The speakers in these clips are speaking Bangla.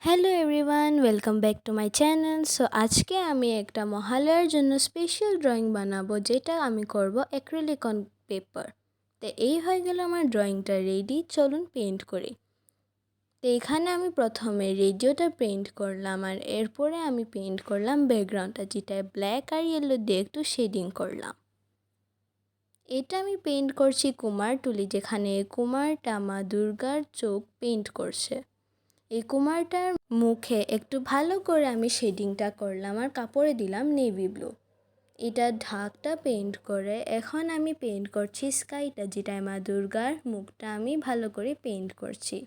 Hello everyone, welcome back to my channel. So আজকে আমি একটা মহালয়ার জন্য স্পেশাল ড্রয়িং বানাবো, যেটা আমি করব অ্যাক্রিলিক অন পেপার। তো এই হয়ে গেল আমার ড্রয়িংটা রেডি। চলুন পেইন্ট করি। তো এখানে আমি প্রথমে রেডিওটা পেইন্ট করলাম, আর এরপরে আমি পেইন্ট করলাম ব্যাকগ্রাউন্ডটা, যেটা ব্ল্যাক আর ইয়েলো দিয়ে একটু শেডিং করলাম। এটা আমি পেইন্ট করছি কুমারটুলি, যেখানে কুমারটা মা দুর্গার চোখ পেইন্ট করছে। এই কুমারটার মুখে একটু ভালো করে আমি শেডিংটা করলাম আর কাপড়ে দিলাম নেভি ব্লু। এটা ঢাকটা পেইন্ট করে এখন আমি পেইন্ট করছি স্কাইটা, যেটায় মা দুর্গার মুখটা আমি ভালো করে পেইন্ট করছি।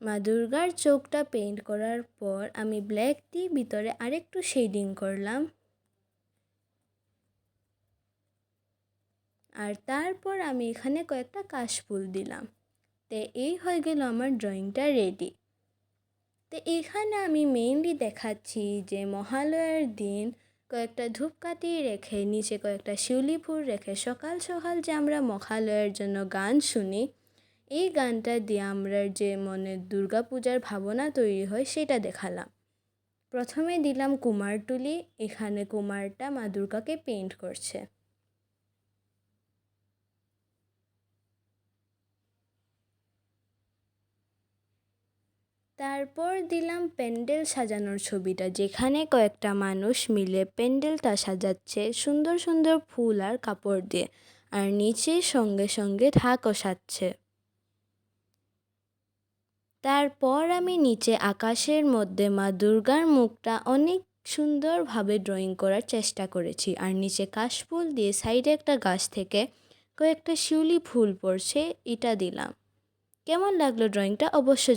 মা দুর্গার চোখটা পেইন্ট করার পর আমি ব্ল্যাক দিয়ে ভিতরে আরেকটু শেডিং করলাম, আর তারপর আমি এখানে কয়েকটা কাশফুল দিলাম। তো এই হয়ে গেল আমার ড্রয়িংটা রেডি। তো এখানে আমি মেইনলি দেখাচ্ছি যে মহালয়ার দিন কয়েকটা ধূপকাঠি রেখে নিচে কয়েকটা শিউলি ফুল রেখে সকাল সকাল যে আমরা মহালয়ার জন্য গান শুনি, এই গানটা দিয়ে আমরা যে মনে দুর্গাপূজার ভাবনা তৈরি হয় সেটা দেখালাম। প্রথমে দিলাম কুমারটুলি, এখানে কুমারটা মা দুর্গাকে পেইন্ট করছে। তারপর দিলাম প্যান্ডেল সাজানোর ছবিটা, যেখানে কয়েকটা মানুষ মিলে প্যান্ডেলটা সাজাচ্ছে সুন্দর সুন্দর ফুল আর কাপড় দিয়ে, আর নিচে সঙ্গে সঙ্গে ঢাকও সাজছে। তারপর আমি নিচে আকাশের মধ্যে মা দুর্গার মুখটা অনেক সুন্দরভাবে ড্রয়িং করার চেষ্টা করেছি, আর নিচে কাশফুল দিয়ে সাইডে একটা গাছ থেকে কয়েকটা শিউলি ফুল পড়ছে, এটা দিলাম। কেমন লাগলো ড্রয়িংটা অবশ্যই